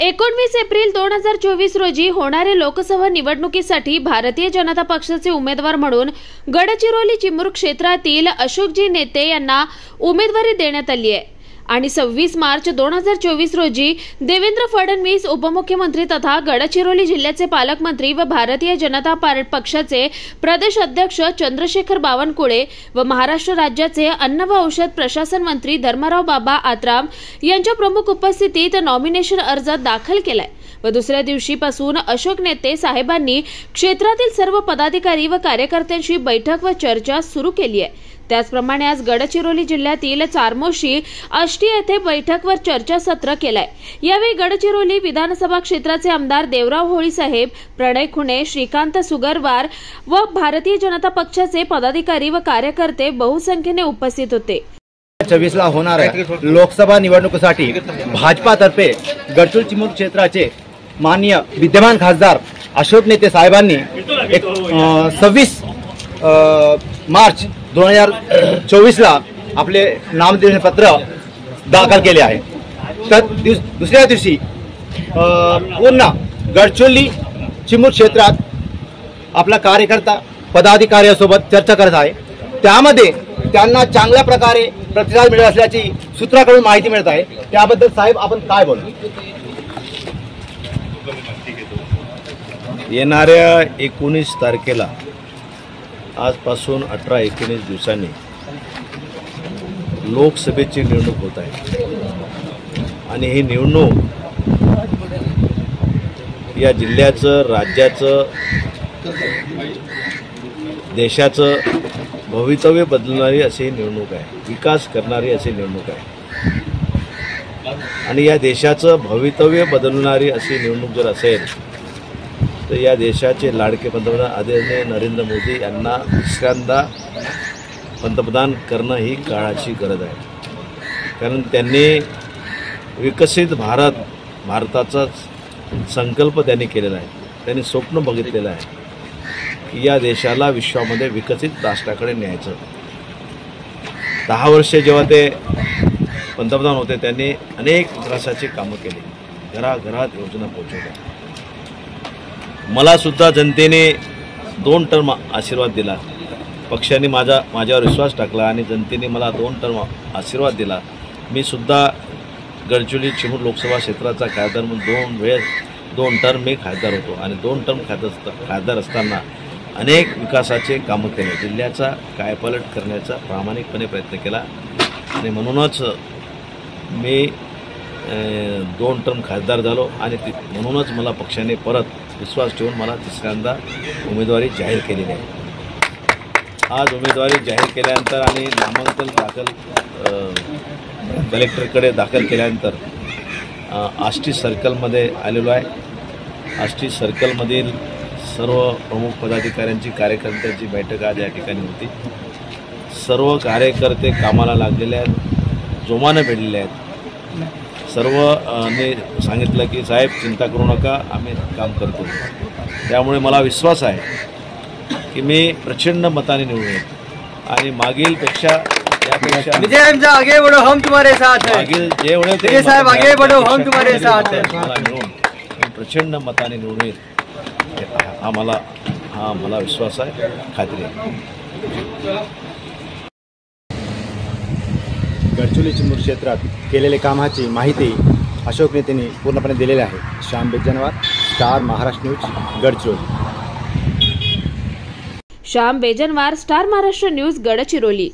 19 April 2024 रोजी होणाऱ्या लोकसभा निवडणुकीसाठी भारतीय जनता पक्षाचे उमेदवार म्हणून गडचिरोली चिमूर क्षेत्रातील अशोकजी नेते यांना उमेदवारी देण्यात आली आहे आणि 26 मार्च 2024 रोजी देवेंद्र फडणवीस उपमुख्यमंत्री तथा गडचिरोली जिल्ह्याचे पालकमंत्री व भारतीय जनता पक्षाचे प्रदेश अध्यक्ष चंद्रशेखर बावनकुळे व महाराष्ट्र राज्याचे अन्न व औषध प्रशासन मंत्री धर्मराव बाबा आत्राम यांच्या प्रमुख उपस्थितीत नॉमिनेशन अर्ज दाखल केलाय व दुसऱ्या दिवशीपासून अशोक नेते साहेबांनी क्षेत्रातील सर्व पदाधिकारी व कार्यकर्त्यांशी बैठक व चर्चा सुरू केली आहे। त्याचप्रमाणे आज गडचिरोली जिल्ह्यातील चारमोशी आष्टी येथे बैठक व चर्चा सत्र केलाय। यावेळी गडचिरोली विधानसभा क्षेत्राचे आमदार देवराव होळी साहेब, प्रणय खुणे, श्रीकांत सुगरवार व भारतीय जनता पक्षाचे पदाधिकारी व कार्यकर्ते बहुसंख्येने उपस्थित होते। 24 ला होणाऱ्या लोकसभा निवडणुकीसाठी भाजपातर्फे गडचिरोली चिमूर क्षेत्राचे माननीय विद्यमान खासदार अशोक नेते साहेबांनी 26 मार्च 2024 ला आपले नामनिर्देशन पत्र दाखल केले आहे। तर दुसऱ्या दिवशी पूर्ण गडचिरोली चिमूर क्षेत्रात आपला कार्यकर्ता पदाधिकाऱ्यांसोबत चर्चा करत आहे। त्यामध्ये त्यांना चांगल्या प्रकारे प्रतिसाद मिळत असल्याची सूत्राकडून माहिती मिळत आहे। त्याबद्दल साहेब आपण काय बोलू? येणाऱ्या 19 तारखेला आजपासून 18-19 दिवसांनी लोकसभेची निवडणूक होत आहे आणि ही निवडणूक या जिल्ह्याचं, राज्याचं, देशाचं भवितव्य बदलणारी अशी निवडणूक आहे, विकास करणारी अशी निवडणूक आहे। आणि या देशाचं भवितव्य बदलणारी अशी निवडणूक जर असेल तर या देशाचे लाडके पंतप्रधान आदरणीय नरेंद्र मोदी यांना दुसऱ्यांदा पंतप्रधान करणं ही काळाची गरज आहे। कारण त्यांनी विकसित भारताचा संकल्प त्यांनी केलेला आहे। त्यांनी स्वप्न बघितलेलं आहे की या देशाला विश्वामध्ये विकसित राष्ट्राकडे न्यायचं। 10 वर्षे जेव्हा ते पंतप्रधान होते त्यांनी अनेक विकासाची कामं केली, घराघरात योजना पोहोचवल्या। मला सुद्धा जनतेने 2 टर्म आशीर्वाद दिला, पक्षाने माझ्यावर विश्वास टाकला आणि जनतेने मला 2 टर्म आशीर्वाद दिला। मी सुद्धा गडचिरोली चिमूर लोकसभा क्षेत्राचा खासदार म्हणून 2 टर्म मी खासदार होतो आणि 2 टर्म खासदार असताना अनेक विकासाचे कामं केले, जिल्ह्याचा कायापालट करण्याचा प्रामाणिकपणे प्रयत्न केला आणि म्हणूनच मी 2 टर्म खासदार झालो आणि म्हणूनच मला पक्षाने परत विश्वास ठेवून मला तिसऱ्यांदा उमेदवारी जाहीर केलेली आहे। आज उमेदवारी जाहीर केल्यानंतर आणि नामांकन कलेक्टरकडे दाखल केल्यानंतर आष्टी सर्कलमध्ये आलेलो आहे। आष्टी सर्कलमधील सर्व प्रमुख पदाधिकाऱ्यांची, कार्यकर्त्यांची बैठक आज या ठिकाणी होती। सर्व कार्यकर्ते कामाला लागलेले आहेत, जोमाने भेटलेले आहेत। सर्वने सांगितलं की साहेब चिंता करू नका, आम्ही काम करतो। त्यामुळे मला विश्वास आहे की मी प्रचंड मताने निवडून येईल आणि मागील पेक्षा यापेक्षा आगे बढ़ो हम तुम्हारे साथ हैं, मागील जे होते साहेब आगे बढ़ो हम तुम्हारे साथ हैं, मला मिळून प्रचंड मताने निवडून येईल हा मला विश्वास आहे, खात्री आहे। गडचिरोली चिमूर क्षेत्रात केलेल्या कामाची माहिती अशोक नेतेंनी पूर्णपणे दिलेली आहे। Shyam Bejanwar, star Maharashtra news, Gadchiroli. Shyam Bejanwar, star Maharashtra news, Gadchiroli.